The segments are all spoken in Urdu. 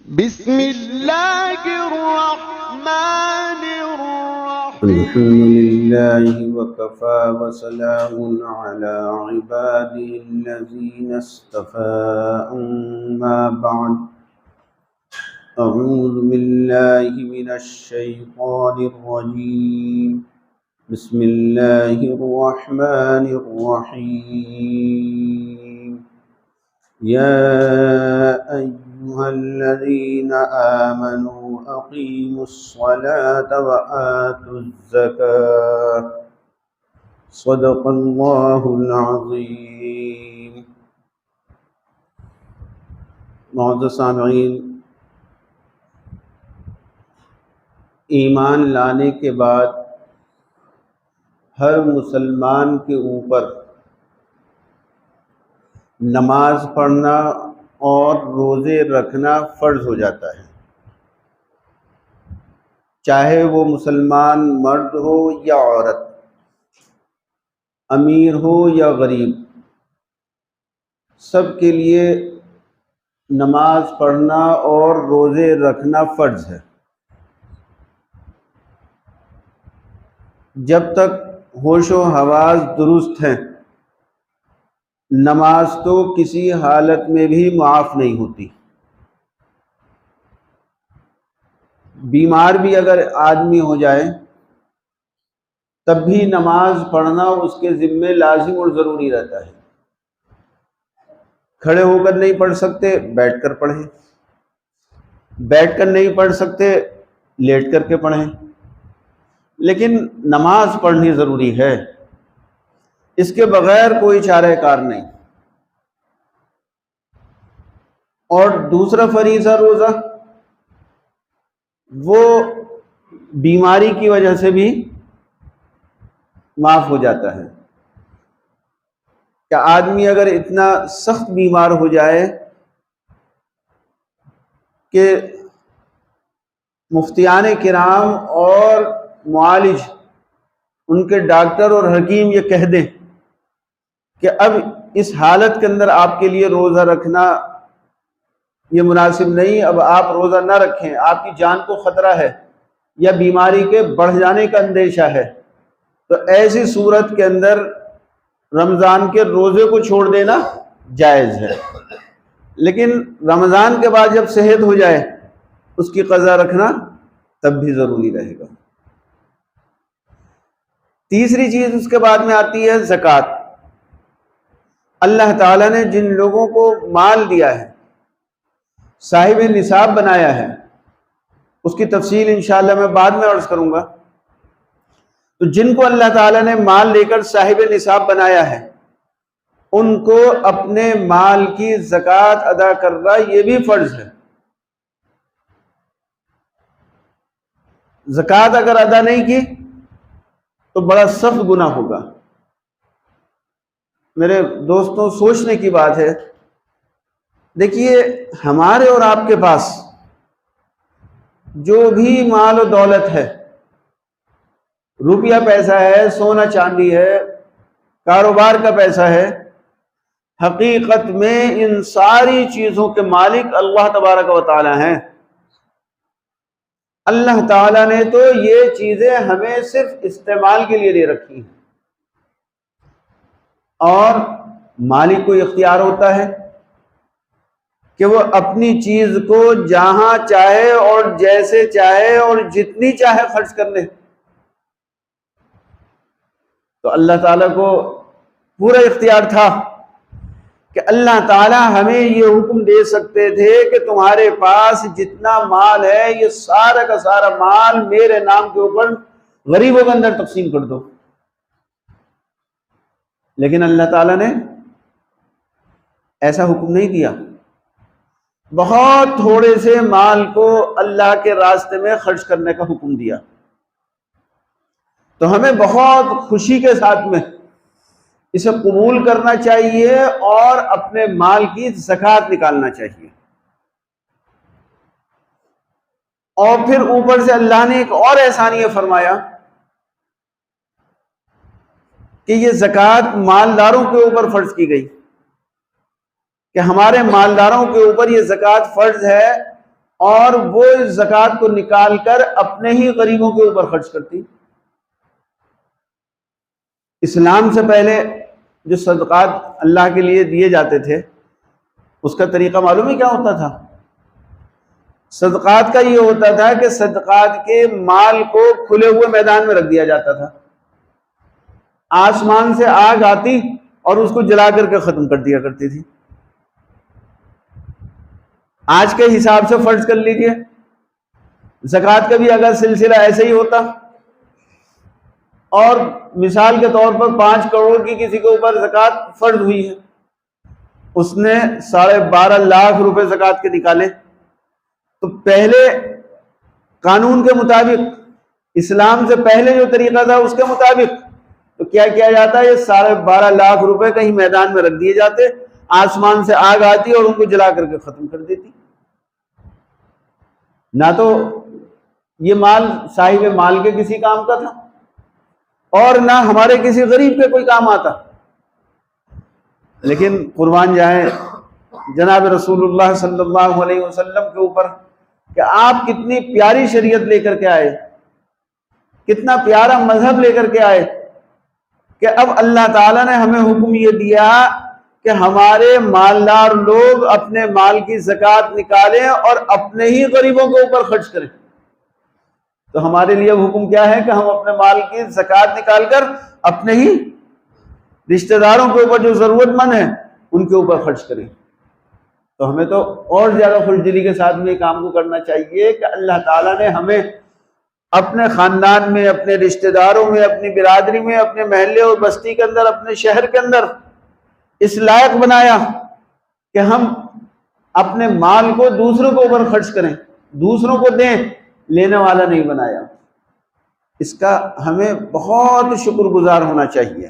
بسم الله الرحمن الرحيم. الحمد لله وكفى وسلام على عباده الذين اصطفى أما بعد أعوذ بالله من الشيطان الرجيم بسم الله الرحمن الرحيم يا أيها الذين آمنوا أقيموا الصلاة وآتوا الزكاة صدق الله العظيم. معزز سامعین، ایمان لانے کے بعد ہر مسلمان کے اوپر نماز پڑھنا اور روزے رکھنا فرض ہو جاتا ہے، چاہے وہ مسلمان مرد ہو یا عورت، امیر ہو یا غریب، سب کے لیے نماز پڑھنا اور روزے رکھنا فرض ہے، جب تک ہوش و حواس درست ہیں۔ نماز تو کسی حالت میں بھی معاف نہیں ہوتی۔ بیمار بھی اگر آدمی ہو جائے تب بھی نماز پڑھنا اس کے ذمے لازم اور ضروری رہتا ہے۔ کھڑے ہو کر نہیں پڑھ سکتے، بیٹھ کر پڑھیں، بیٹھ کر نہیں پڑھ سکتے، لیٹ کر کے پڑھیں، لیکن نماز پڑھنی ضروری ہے، اس کے بغیر کوئی چارہ کار نہیں۔ اور دوسرا فریضہ روزہ، وہ بیماری کی وجہ سے بھی معاف ہو جاتا ہے کہ آدمی اگر اتنا سخت بیمار ہو جائے کہ مفتیان کرام اور معالج، ان کے ڈاکٹر اور حکیم یہ کہہ دیں کہ اب اس حالت کے اندر آپ کے لیے روزہ رکھنا یہ مناسب نہیں، اب آپ روزہ نہ رکھیں، آپ کی جان کو خطرہ ہے یا بیماری کے بڑھ جانے کا اندیشہ ہے، تو ایسی صورت کے اندر رمضان کے روزے کو چھوڑ دینا جائز ہے، لیکن رمضان کے بعد جب صحت ہو جائے اس کی قضا رکھنا تب بھی ضروری رہے گا۔ تیسری چیز اس کے بعد میں آتی ہے زکوٰۃ۔ اللہ تعالیٰ نے جن لوگوں کو مال دیا ہے، صاحب نصاب بنایا ہے، اس کی تفصیل انشاءاللہ میں بعد میں عرض کروں گا، تو جن کو اللہ تعالیٰ نے مال لے کر صاحب نصاب بنایا ہے ان کو اپنے مال کی زکوٰۃ ادا کرنا یہ بھی فرض ہے۔ زکوٰۃ اگر ادا نہیں کی تو بڑا سخت گناہ ہوگا۔ میرے دوستوں، سوچنے کی بات ہے، دیکھیے ہمارے اور آپ کے پاس جو بھی مال و دولت ہے، روپیہ پیسہ ہے، سونا چاندی ہے، کاروبار کا پیسہ ہے، حقیقت میں ان ساری چیزوں کے مالک اللہ تبارک و تعالی ہیں۔ اللہ تعالیٰ نے تو یہ چیزیں ہمیں صرف استعمال کے لیے دے رکھی ہیں، اور مالک کو اختیار ہوتا ہے کہ وہ اپنی چیز کو جہاں چاہے اور جیسے چاہے اور جتنی چاہے خرچ کر لے۔ تو اللہ تعالیٰ کو پورا اختیار تھا کہ اللہ تعالیٰ ہمیں یہ حکم دے سکتے تھے کہ تمہارے پاس جتنا مال ہے یہ سارا کا سارا مال میرے نام کے اوپر غریبوں کے اندر تقسیم کر دو، لیکن اللہ تعالیٰ نے ایسا حکم نہیں دیا۔ بہت تھوڑے سے مال کو اللہ کے راستے میں خرچ کرنے کا حکم دیا۔ تو ہمیں بہت خوشی کے ساتھ میں اسے قبول کرنا چاہیے اور اپنے مال کی زکوٰۃ نکالنا چاہیے۔ اور پھر اوپر سے اللہ نے ایک اور احسان یہ فرمایا کہ یہ زکوٰۃ مالداروں کے اوپر فرض کی گئی کہ ہمارے مالداروں کے اوپر یہ زکوٰۃ فرض ہے اور وہ اس زکوٰۃ کو نکال کر اپنے ہی غریبوں کے اوپر خرچ کرتی۔ اسلام سے پہلے جو صدقات اللہ کے لیے دیے جاتے تھے اس کا طریقہ معلوم ہے کیا ہوتا تھا؟ صدقات کا یہ ہوتا تھا کہ صدقات کے مال کو کھلے ہوئے میدان میں رکھ دیا جاتا تھا، آسمان سے آگ آتی اور اس کو جلا کر کے ختم کر دیا کرتی تھی۔ آج کے حساب سے فرض کر لیجئے زکوٰۃ کا بھی اگر سلسلہ ایسے ہی ہوتا اور مثال کے طور پر 5 کروڑ کی کسی کے اوپر زکوٰۃ فرض ہوئی ہے، اس نے 12.5 لاکھ روپے زکوٰۃ کے نکالے، تو پہلے قانون کے مطابق، اسلام سے پہلے جو طریقہ تھا اس کے مطابق تو کیا کیا جاتا ہے، یہ 12.5 لاکھ روپے کہیں میدان میں رکھ دیے جاتے، آسمان سے آگ آتی اور ان کو جلا کر کے ختم کر دیتی۔ نہ تو یہ مال صاحب مال کے کسی کام کا تھا اور نہ ہمارے کسی غریب کے کوئی کام آتا۔ لیکن قربان جائیں جناب رسول اللہ صلی اللہ علیہ وسلم کے اوپر کہ آپ کتنی پیاری شریعت لے کر کے آئے، کتنا پیارا مذہب لے کر کے آئے کہ اب اللہ تعالیٰ نے ہمیں حکم یہ دیا کہ ہمارے مالدار لوگ اپنے مال کی زکوٰۃ نکالیں اور اپنے ہی غریبوں کے اوپر خرچ کریں۔ تو ہمارے لیے حکم کیا ہے کہ ہم اپنے مال کی زکوٰۃ نکال کر اپنے ہی رشتہ داروں کے اوپر جو ضرورت مند ہیں ان کے اوپر خرچ کریں۔ تو ہمیں تو اور زیادہ خوش دلی کے ساتھ میں کام کو کرنا چاہیے کہ اللہ تعالیٰ نے ہمیں اپنے خاندان میں، اپنے رشتہ داروں میں، اپنی برادری میں، اپنے محلے اور بستی کے اندر، اپنے شہر کے اندر اس لائق بنایا کہ ہم اپنے مال کو دوسروں کے اوپر خرچ کریں، دوسروں کو دیں، لینے والا نہیں بنایا۔ اس کا ہمیں بہت شکر گزار ہونا چاہیے۔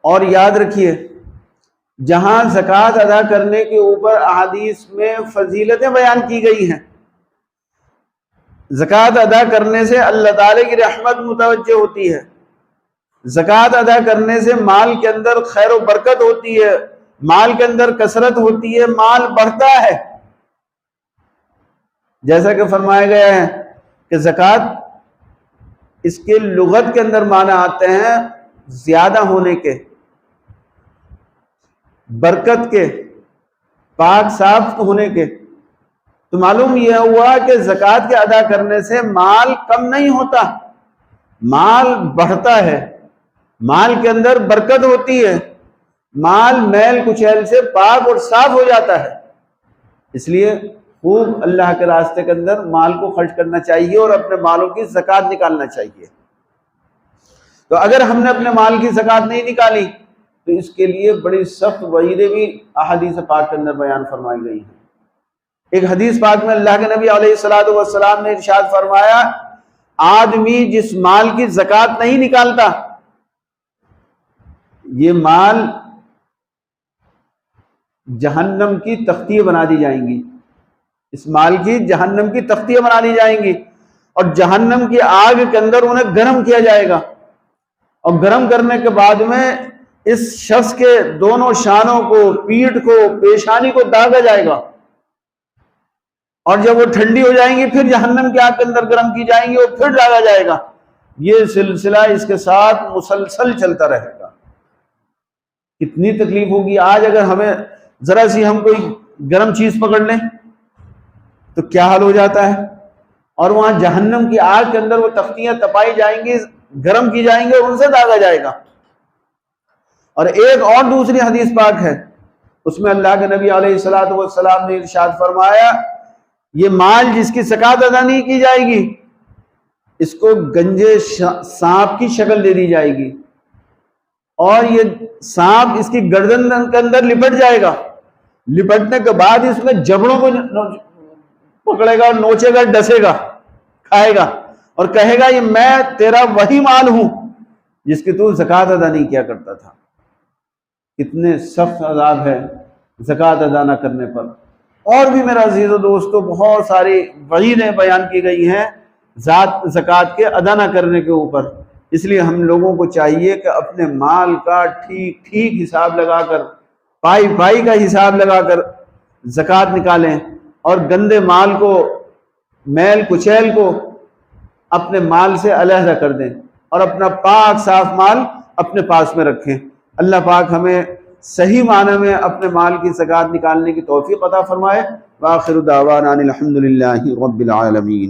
اور یاد رکھیے جہاں زکوٰۃ ادا کرنے کے اوپر احادیث میں فضیلتیں بیان کی گئی ہیں، زکوٰۃ ادا کرنے سے اللہ تعالی کی رحمت متوجہ ہوتی ہے، زکوٰۃ ادا کرنے سے مال کے اندر خیر و برکت ہوتی ہے، مال کے اندر کثرت ہوتی ہے، مال بڑھتا ہے۔ جیسا کہ فرمایا گیا ہے کہ زکوٰۃ اس کے لغت کے اندر معنی آتے ہیں زیادہ ہونے کے، برکت کے، پاک صاف ہونے کے۔ تو معلوم یہ ہوا کہ زکوٰۃ کے ادا کرنے سے مال کم نہیں ہوتا، مال بڑھتا ہے، مال کے اندر برکت ہوتی ہے، مال میل کچیل سے پاک اور صاف ہو جاتا ہے۔ اس لیے خوب اللہ کے راستے کے اندر مال کو خرچ کرنا چاہیے اور اپنے مالوں کی زکوٰۃ نکالنا چاہیے۔ تو اگر ہم نے اپنے مال کی زکوٰۃ نہیں نکالی تو اس کے لیے بڑی سخت وعیدیں بھی احادیث پاک کے اندر بیان فرمائی گئی ہیں۔ ایک حدیث پاک میں اللہ کے نبی علیہ الصلوۃ والسلام نے ارشاد فرمایا، آدمی جس مال کی زکوٰۃ نہیں نکالتا یہ مال جہنم کی تختیاں بنا دی جائیں گی، اس مال کی جہنم کی تختیاں بنا دی جائیں گی اور جہنم کی آگ کے اندر انہیں گرم کیا جائے گا، اور گرم کرنے کے بعد میں اس شخص کے دونوں شانوں کو، پیٹھ کو، پیشانی کو داغا جائے گا، اور جب وہ ٹھنڈی ہو جائیں گی پھر جہنم کی آگ کے اندر گرم کی جائیں گی اور پھر داغا جائے گا۔ یہ سلسلہ اس کے ساتھ مسلسل چلتا رہے گا۔ کتنی تکلیف ہوگی۔ آج اگر ہمیں ذرا سی ہم کوئی گرم چیز پکڑ لیں تو کیا حال ہو جاتا ہے، اور وہاں جہنم کی آگ کے اندر وہ تختیاں تپائی جائیں گی، گرم کی جائیں گی اور ان سے داغا جائے گا۔ اور ایک اور دوسری حدیث پاک ہے، اس میں اللہ کے نبی علیہ الصلوۃ والسلام نے ارشاد فرمایا، یہ مال جس کی زکوٰۃ ادا نہیں کی جائے گی اس کو گنجے سانپ کی شکل دے دی جائے گی، اور یہ سانپ اس کی گردن کے اندر لپٹ جائے گا، لپٹنے کے بعد اس میں جبڑوں کو پکڑے گا اور نوچے گا، ڈسے گا، کھائے گا اور کہے گا یہ میں تیرا وہی مال ہوں جس کی تو زکوٰۃ ادا نہیں کیا کرتا تھا۔ کتنے سخت عذاب ہے زکوٰۃ ادا نہ کرنے پر۔ اور بھی میرا عزیز و دوستو بہت ساری وعیدیں بیان کی گئی ہیں ذات زکوٰۃ کے ادا نہ کرنے کے اوپر۔ اس لیے ہم لوگوں کو چاہیے کہ اپنے مال کا ٹھیک ٹھیک حساب لگا کر، پائی پائی کا حساب لگا کر زکوٰۃ نکالیں، اور گندے مال کو، میل کچیل کو اپنے مال سے علیحدہ کر دیں اور اپنا پاک صاف مال اپنے پاس میں رکھیں۔ اللہ پاک ہمیں صحیح معنی میں اپنے مال کی زکوٰۃ نکالنے کی توفیق عطا فرمائے۔ وآخر دعوانا ان الحمد للہ رب العالمین۔